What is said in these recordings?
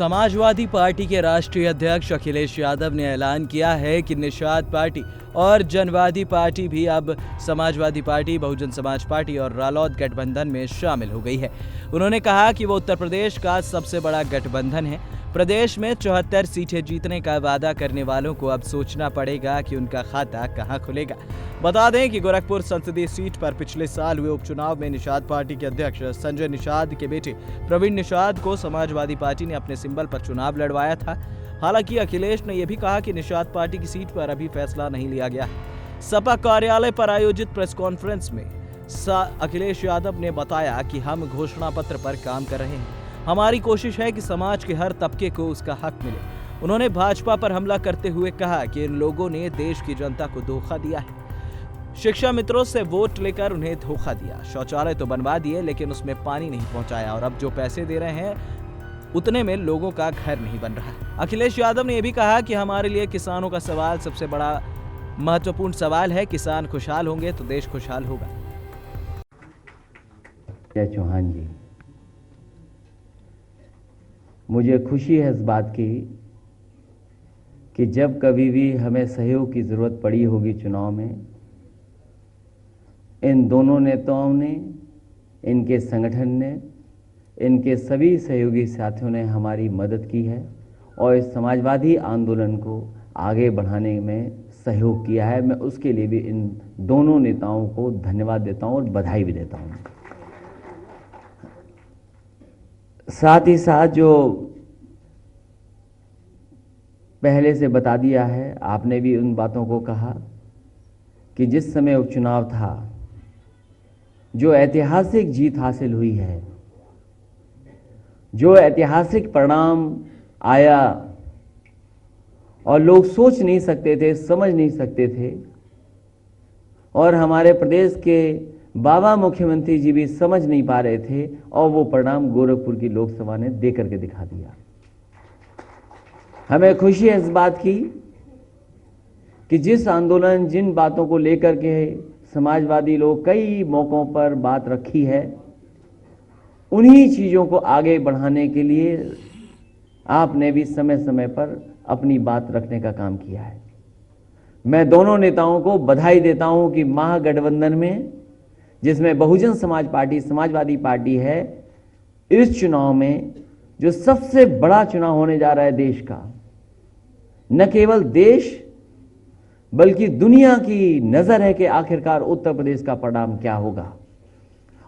Samajwadi party के राष्ट्रीय अध्यक्ष अखिलेश यादव ने ऐलान किया है कि निषाद पार्टी और जनवादी पार्टी भी अब समाजवादी पार्टी, बहुजन समाज पार्टी और रालोद गठबंधन में शामिल हो गई है। उन्होंने कहा कि वो उत्तर प्रदेश का सबसे बड़ा गठबंधन है। प्रदेश में 74 सीटें जीतने का वादा करने वालों को अब सोचना पड़ेगा कि उनका खाता कहां खुलेगा। बता दें कि गोरखपुर संसदीय सीट पर पिछले साल हुए उपचुनाव में निषाद पार्टी के अध्यक्ष संजय निषाद के बेटे प्रवीण निषाद को समाजवादी पार्टी ने अपने सिंबल पर चुनाव लड़वाया था। हालांकि अखिलेश ने यह भी कहा कि निषाद पार्टी की सीट पर अभी फैसला नहीं लिया गया है। सपा कार्यालय पर आयोजित प्रेस कॉन्फ्रेंस में अखिलेश यादव ने बताया कि हम घोषणा पत्र पर काम कर रहे हैं। हमारी कोशिश है कि समाज के हर तबके को उसका हक मिले। उन्होंने भाजपा पर हमला करते हुए कहा कि इन लोगों ने देश की जनता को धोखा दिया है। शिक्षा मित्रों से वोट लेकर उन्हें धोखा दिया। शौचालय तो बनवा दिए लेकिन उसमें पानी नहीं पहुंचाया, और अब जो पैसे दे रहे हैं उतने में लोगों का घर नहीं बन रहा है। अखिलेश यादव ने यह भी कहा कि हमारे लिए किसानों का सवाल सबसे बड़ा महत्वपूर्ण सवाल है। किसान खुशहाल होंगे तो देश खुशहाल होगा। चौहान जी, मुझे खुशी है इस बात की कि जब कभी भी हमें सहयोग की ज़रूरत पड़ी होगी चुनाव में, इन दोनों नेताओं ने, इनके संगठन ने, इनके सभी सहयोगी साथियों ने हमारी मदद की है और इस समाजवादी आंदोलन को आगे बढ़ाने में सहयोग किया है। मैं उसके लिए भी इन दोनों नेताओं को धन्यवाद देता हूं और बधाई भी देता हूं। साथ ही साथ जो पहले से बता दिया है, आपने भी उन बातों को कहा कि जिस समय उपचुनाव था, जो ऐतिहासिक जीत हासिल हुई है, जो ऐतिहासिक परिणाम आया और लोग सोच नहीं सकते थे, समझ नहीं सकते थे, और हमारे प्रदेश के बाबा मुख्यमंत्री जी भी समझ नहीं पा रहे थे, और वो परिणाम गोरखपुर की लोकसभा ने दे करके दिखा दिया। हमें खुशी है इस बात की कि जिस आंदोलन, जिन बातों को लेकर के समाजवादी लोग कई मौकों पर बात रखी है, उन्हीं चीज़ों को आगे बढ़ाने के लिए आपने भी समय समय पर अपनी बात रखने का काम किया है। मैं दोनों नेताओं को बधाई देता हूं कि महागठबंधन में, जिसमें बहुजन समाज पार्टी, समाजवादी पार्टी है, इस चुनाव में जो सबसे बड़ा चुनाव होने जा रहा है देश का, न केवल देश बल्कि दुनिया की नजर है कि आखिरकार उत्तर प्रदेश का परिणाम क्या होगा।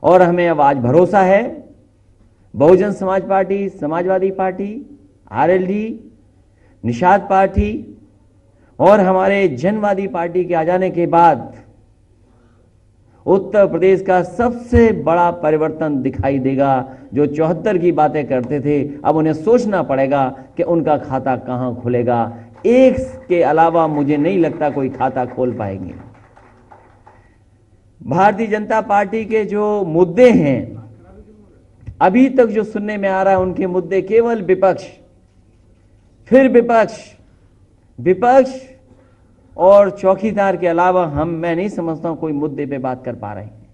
और हमें अब आज भरोसा है, Bahujan Samaj party, Samajwadi party, RLD, Nishad party और हमारे जनवादी पार्टी के आ जाने के बाद उत्तर प्रदेश का सबसे बड़ा परिवर्तन दिखाई देगा। जो 74 की बातें करते थे, अब उन्हें सोचना पड़ेगा कि उनका खाता कहां खुलेगा। एक के अलावा मुझे नहीं लगता कोई खाता खोल पाएंगे। भारतीय जनता पार्टी के जो मुद्दे हैं, अभी तक जो सुनने में आ रहा है, उनके मुद्दे केवल विपक्ष, फिर विपक्ष, विपक्ष और चौकीदार के अलावा मैं नहीं समझता हूं कोई मुद्दे पे बात कर पा रहे हैं।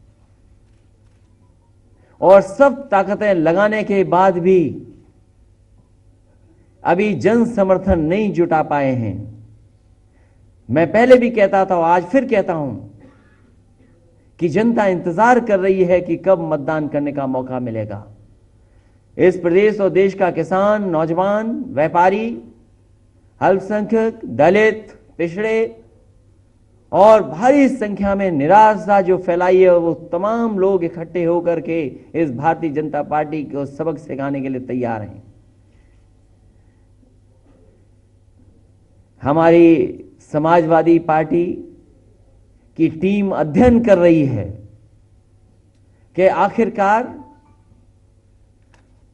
और सब ताकतें लगाने के बाद भी अभी जन समर्थन नहीं जुटा पाए हैं। मैं पहले भी कहता था, आज फिर कहता हूं कि जनता इंतजार कर रही है कि कब मतदान करने का मौका मिलेगा। इस प्रदेश और देश का किसान, नौजवान, व्यापारी, अल्पसंख्यक, दलित, पिछड़े और भारी संख्या में निराशा जो फैलाई है, वो तमाम लोग इकट्ठे होकर के इस भारतीय जनता पार्टी को सबक सिखाने के लिए तैयार हैं। हमारी समाजवादी पार्टी की टीम अध्ययन कर रही है कि आखिरकार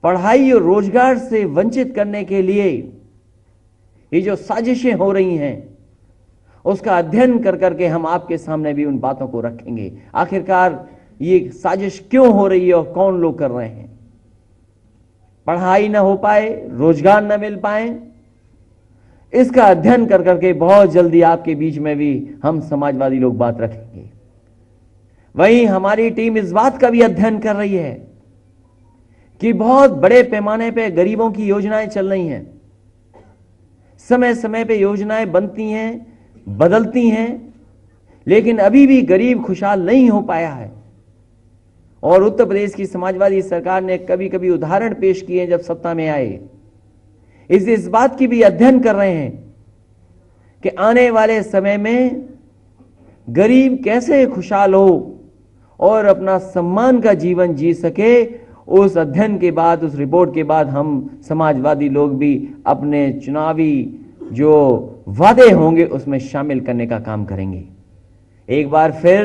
पढ़ाई और रोजगार से वंचित करने के लिए ये जो साजिशें हो रही हैं, उसका अध्ययन कर करके हम आपके सामने भी उन बातों को रखेंगे। आखिरकार ये साजिश क्यों हो रही है और कौन लोग कर रहे हैं। पढ़ाई ना हो पाए, रोजगार ना मिल पाए, इसका अध्ययन कर करके बहुत जल्दी आपके बीच में भी हम समाजवादी लोग बात रखेंगे। वहीं हमारी टीम इस बात का भी अध्ययन कर रही है कि बहुत बड़े पैमाने पे गरीबों की योजनाएं चल रही हैं, समय समय पे योजनाएं बनती हैं, बदलती हैं, लेकिन अभी भी गरीब खुशहाल नहीं हो पाया है। और उत्तर प्रदेश की समाजवादी सरकार ने कभी कभी उदाहरण पेश किए जब सत्ता में आए, इस बात की भी अध्ययन कर रहे हैं कि आने वाले समय में गरीब कैसे खुशहाल हो और अपना सम्मान का जीवन जी सके। उस अध्ययन के बाद, उस रिपोर्ट के बाद हम समाजवादी लोग भी अपने चुनावी जो वादे होंगे उसमें शामिल करने का काम करेंगे। एक बार फिर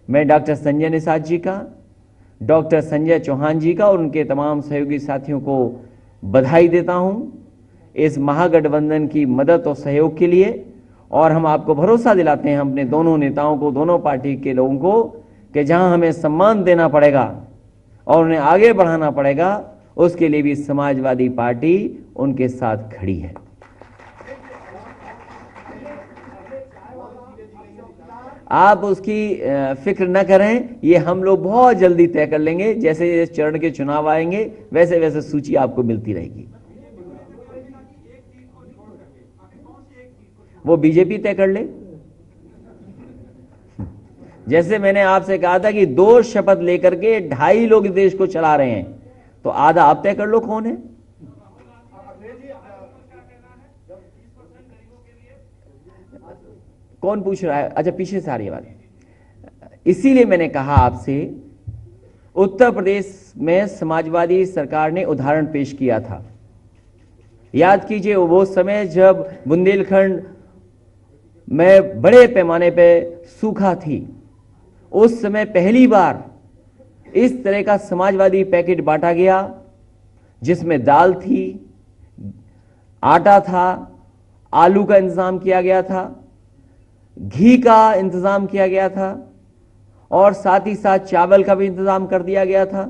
मैं डॉक्टर संजय निषाद जी का, डॉक्टर संजय चौहान जी का और उनके तमाम सहयोगी साथियों को बधाई देता हूं इस महागठबंधन की मदद और सहयोग के लिए। और हम आपको भरोसा दिलाते हैं, हम अपने दोनों नेताओं को, दोनों पार्टी के लोगों को, कि जहां हमें सम्मान देना पड़ेगा और उन्हें आगे बढ़ाना पड़ेगा, उसके लिए भी समाजवादी पार्टी उनके साथ खड़ी है। आप उसकी फिक्र न करें, ये हम लोग बहुत जल्दी तय कर लेंगे। जैसे इस चरण के चुनाव आएंगे वैसे वैसे सूची आपको मिलती रहेगी। वो बीजेपी तय कर ले। जैसे मैंने आपसे कहा था कि 2 शपथ लेकर के 2.5 लोग देश को चला रहे हैं, तो आधा आप तय कर लो कौन है। कौन पूछ रहा है? अच्छा, पीछे से आ रही है बात। इसीलिए मैंने कहा आपसे, उत्तर प्रदेश में समाजवादी सरकार ने उदाहरण पेश किया था। याद कीजिए वो समय जब बुंदेलखंड में बड़े पैमाने पे सूखा थी, उस समय पहली बार इस तरह का समाजवादी पैकेट बांटा गया जिसमें दाल थी, आटा था, आलू का इंतजाम किया गया था, घी का इंतजाम किया गया था और साथ ही साथ चावल का भी इंतजाम कर दिया गया था,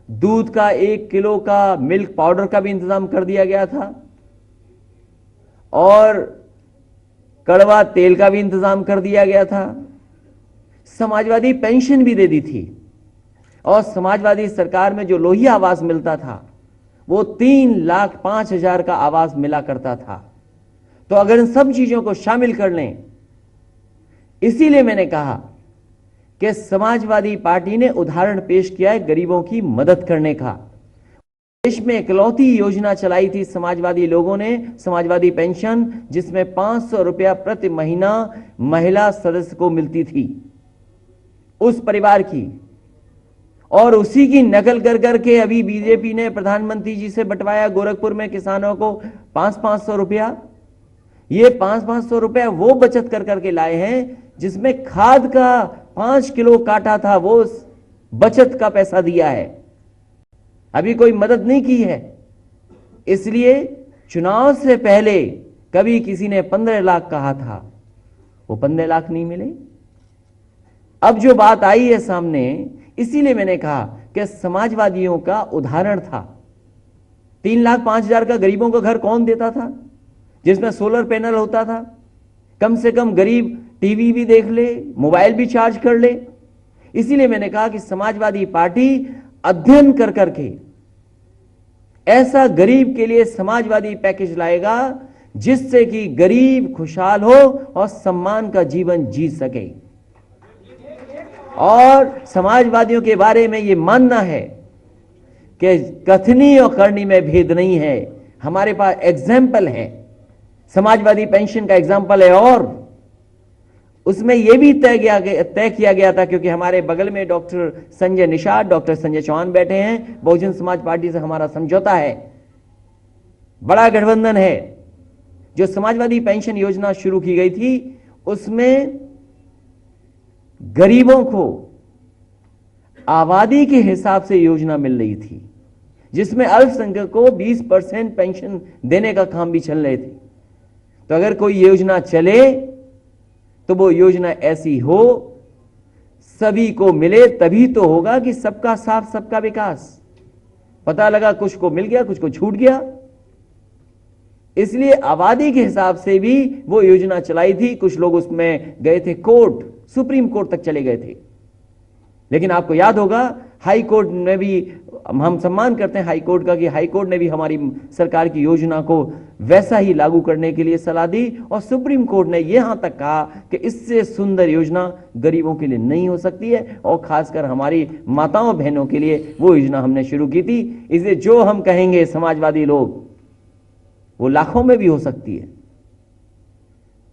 दूध का 1 किलो का मिल्क पाउडर का भी इंतजाम कर दिया गया था और कड़वा तेल का भी इंतजाम कर दिया गया था। समाजवादी पेंशन भी दे दी थी और समाजवादी सरकार में जो लोहिया आवास मिलता था वो 3,05,000 का आवास मिला करता था। तो अगर इन सब चीजों को शामिल कर लें, इसीलिए मैंने कहा कि समाजवादी पार्टी ने उदाहरण पेश किया है गरीबों की मदद करने का। देश में इकलौती योजना चलाई थी समाजवादी लोगों ने, समाजवादी पेंशन, जिसमें 500 रुपया प्रति महीना महिला सदस्य को मिलती थी उस परिवार की, और उसी की नकल कर करके अभी बीजेपी ने प्रधानमंत्री जी से बंटवाया गोरखपुर में किसानों को 500-500 रुपया। ये 500-500 रुपया वो बचत कर करके लाए हैं जिसमें खाद का 5 किलो काटा था, वो बचत का पैसा दिया है, अभी कोई मदद नहीं की है। इसलिए चुनाव से पहले कभी किसी ने 15 लाख कहा था, वो 15 लाख नहीं मिले। अब जो बात आई है सामने, इसीलिए मैंने कहा कि समाजवादियों का उदाहरण था। 3,05,000 का गरीबों का घर कौन देता था जिसमें सोलर पैनल होता था? कम से कम गरीब टीवी भी देख ले, मोबाइल भी चार्ज कर ले। इसीलिए मैंने कहा कि समाजवादी पार्टी अध्ययन कर करके ऐसा गरीब के लिए समाजवादी पैकेज लाएगा जिससे कि गरीब खुशहाल हो और सम्मान का जीवन जी सके। और समाजवादियों के बारे में यह मानना है कि कथनी और करनी में भेद नहीं है। हमारे पास एग्जाम्पल है, समाजवादी पेंशन का एग्जाम्पल है, और उसमें यह भी तय किया गया था, क्योंकि हमारे बगल में डॉक्टर संजय निषाद, डॉक्टर संजय चौहान बैठे हैं, बहुजन समाज पार्टी से हमारा समझौता है, बड़ा गठबंधन है। जो समाजवादी पेंशन योजना शुरू की गई थी उसमें गरीबों को आबादी के हिसाब से योजना मिल रही थी, जिसमें अल्पसंख्यक को 20% पेंशन देने का काम भी चल रहे थे। तो अगर कोई योजना चले तो वो योजना ऐसी हो, सभी को मिले, तभी तो होगा कि सबका साथ सबका विकास। पता लगा कुछ को मिल गया, कुछ को छूट गया। इसलिए आबादी के हिसाब से भी वो योजना चलाई थी। कुछ लोग उसमें गए थे कोर्ट, सुप्रीम कोर्ट तक चले गए थे। लेकिन आपको याद होगा हाई कोर्ट में भी हम सम्मान करते हैं हाई कोर्ट का कि हाई कोर्ट ने भी हमारी सरकार की योजना को वैसा ही लागू करने के लिए सलाह दी, और सुप्रीम कोर्ट ने यहां तक कहा कि इससे सुंदर योजना गरीबों के लिए नहीं हो सकती है, और खासकर हमारी माताओं बहनों के लिए वो योजना हमने शुरू की थी। इसलिए जो हम कहेंगे समाजवादी लोग, वो लाखों में भी हो सकती है।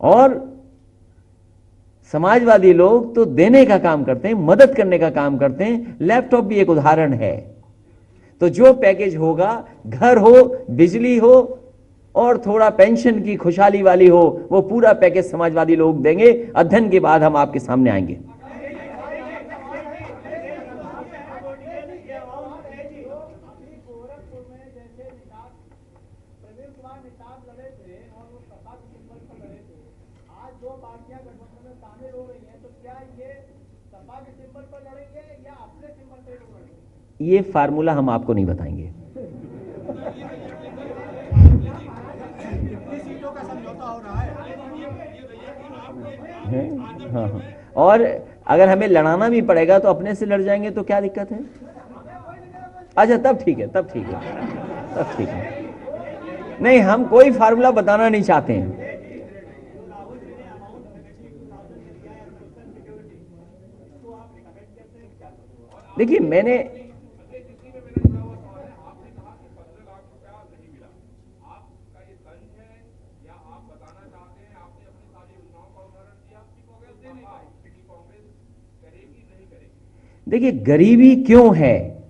और समाजवादी लोग तो देने का काम करते हैं, मदद करने का काम करते हैं। लैपटॉप भी एक उदाहरण है। तो जो पैकेज होगा, घर हो, बिजली हो और थोड़ा पेंशन की खुशहाली वाली हो, वो पूरा पैकेज समाजवादी लोग देंगे। अध्ययन के बाद हम आपके सामने आएंगे। ये फार्मूला हम आपको नहीं बताएंगे। हाँ हाँ, और अगर हमें लड़ाना भी पड़ेगा तो अपने से लड़ जाएंगे, तो क्या दिक्कत है? अच्छा, तब ठीक है, तब ठीक है, तब ठीक है। नहीं, हम कोई फार्मूला बताना नहीं चाहते हैं। देखिए, मैंने देखिए, गरीबी क्यों है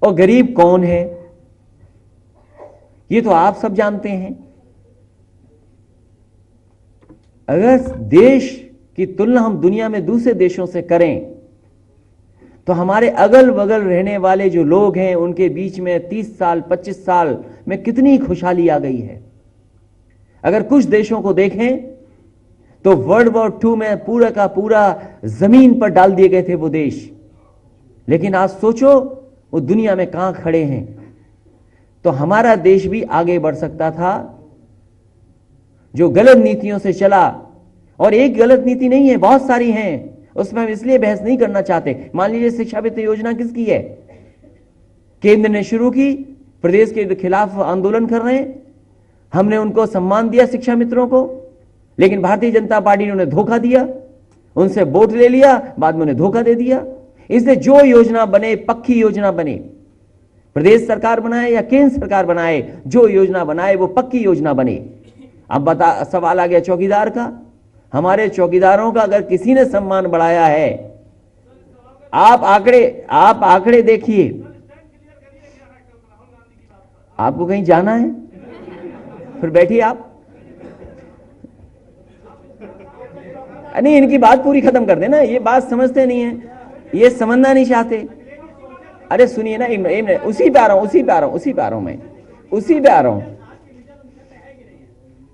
और गरीब कौन है, ये तो आप सब जानते हैं। अगर देश की तुलना हम दुनिया में दूसरे देशों से करें, तो हमारे अगल बगल रहने वाले जो लोग हैं, उनके बीच में 30 साल 25 साल में कितनी खुशहाली आ गई है। अगर कुछ देशों को देखें तो वर्ल्ड वॉर 2 में पूरा का पूरा जमीन पर डाल दिए गए थे वो देश, लेकिन आज सोचो वो दुनिया में कहां खड़े हैं। तो हमारा देश भी आगे बढ़ सकता था, जो गलत नीतियों से चला। और एक गलत नीति नहीं है, बहुत सारी हैं, उसमें हम इसलिए बहस नहीं करना चाहते। मान लीजिए शिक्षामित्र योजना किसकी है? केंद्र ने शुरू की, प्रदेश के खिलाफ आंदोलन कर रहे हैं, हमने उनको सम्मान दिया शिक्षा मित्रों को, लेकिन भारतीय जनता पार्टी ने उन्हें धोखा दिया, उनसे वोट ले लिया, बाद में उन्हें धोखा दे दिया। इसलिए जो योजना बने, पक्की योजना बने, प्रदेश सरकार बनाए या केंद्र सरकार बनाए, जो योजना बनाए वो पक्की योजना बने। अब सवाल आ गया चौकीदार का। हमारे चौकीदारों का अगर किसी ने सम्मान बढ़ाया है, आप आंकड़े देखिए। आपको कहीं जाना है? फिर बैठिए आप। नहीं, इनकी बात पूरी खत्म कर देना, ये बात समझते नहीं है, ये समझना नहीं चाहते। अरे सुनिए ना, उसी पे आ रहा हूं।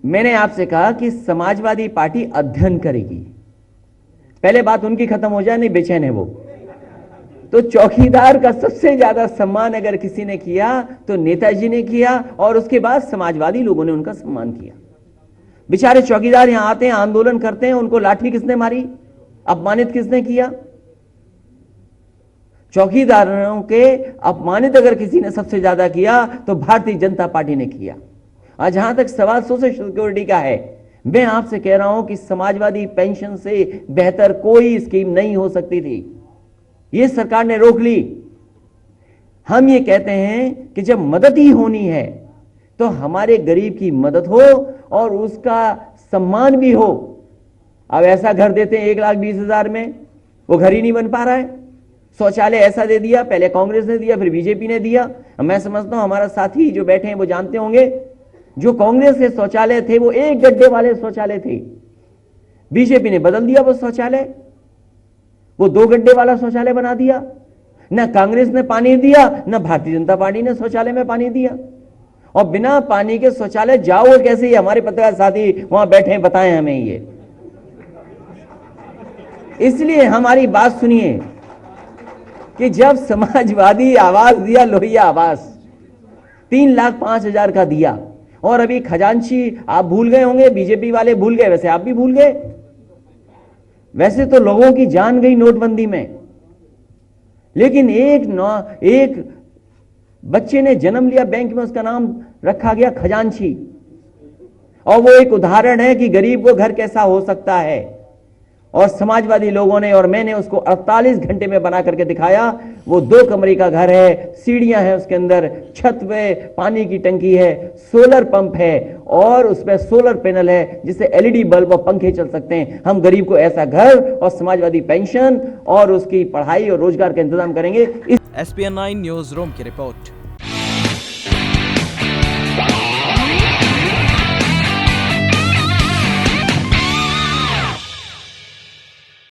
मैंने आपसे कहा कि समाजवादी पार्टी अध्ययन करेगी। पहले बात उनकी खत्म हो जाए, नहीं बेचैन है वो। तो चौकीदार का सबसे ज्यादा सम्मान अगर किसी ने किया तो नेताजी ने किया, और उसके बाद समाजवादी लोगों ने उनका सम्मान किया। बेचारे चौकीदार यहां आते हैं, आंदोलन करते हैं, उनको लाठी किसने मारी, अपमानित किसने किया? चौकीदारों के अपमानित अगर किसी ने सबसे ज्यादा किया तो भारतीय जनता पार्टी ने किया। और जहां तक सवाल सोशल सिक्योरिटी का है, मैं आपसे कह रहा हूं कि समाजवादी पेंशन से बेहतर कोई स्कीम नहीं हो सकती थी, यह सरकार ने रोक ली। हम ये कहते हैं कि जब मदद ही होनी है तो हमारे गरीब की मदद हो और उसका सम्मान भी हो। अब ऐसा घर देते हैं 1,20,000 में, वो घर ही नहीं बन पा रहा है। शौचालय ऐसा दे दिया, पहले कांग्रेस ने दिया, फिर बीजेपी ने दिया। मैं समझता हूं हमारा साथी जो बैठे हैं वो जानते होंगे, जो कांग्रेस के शौचालय थे वो 1 गड्ढे वाले शौचालय थे, बीजेपी ने बदल दिया वो शौचालय, वो 2 गड्ढे वाला शौचालय बना दिया। ना कांग्रेस ने पानी दिया, ना भारतीय जनता पार्टी ने शौचालय में पानी दिया। और बिना पानी के शौचालय जाओ कैसे? ये हमारे पत्रकार साथी वहां बैठे हैं, बताएं हमें ये। इसलिए हमारी बात सुनिए कि जब समाजवादी आवास दिया, लोहिया आवास 3,05,000 का दिया, और अभी खजांची आप भूल गए होंगे, बीजेपी वाले भूल गए, वैसे आप भी भूल गए। वैसे तो लोगों की जान गई नोटबंदी में, लेकिन एक बच्चे ने जन्म लिया, बैंक में उसका नाम रखा गया खजांची, और वो एक उदाहरण है कि गरीब को घर कैसा हो सकता है। और समाजवादी लोगों ने और मैंने उसको 48 घंटे में बना करके दिखाया। वो 2 कमरे का घर है, सीढ़ियां हैं उसके अंदर, छत पे पानी की टंकी है, सोलर पंप है और उस पर सोलर पैनल है जिससे एलईडी बल्ब और पंखे चल सकते हैं। हम गरीब को ऐसा घर और समाजवादी पेंशन और उसकी पढ़ाई और रोजगार का इंतजाम करेंगे। SPN9 न्यूज रूम की रिपोर्ट।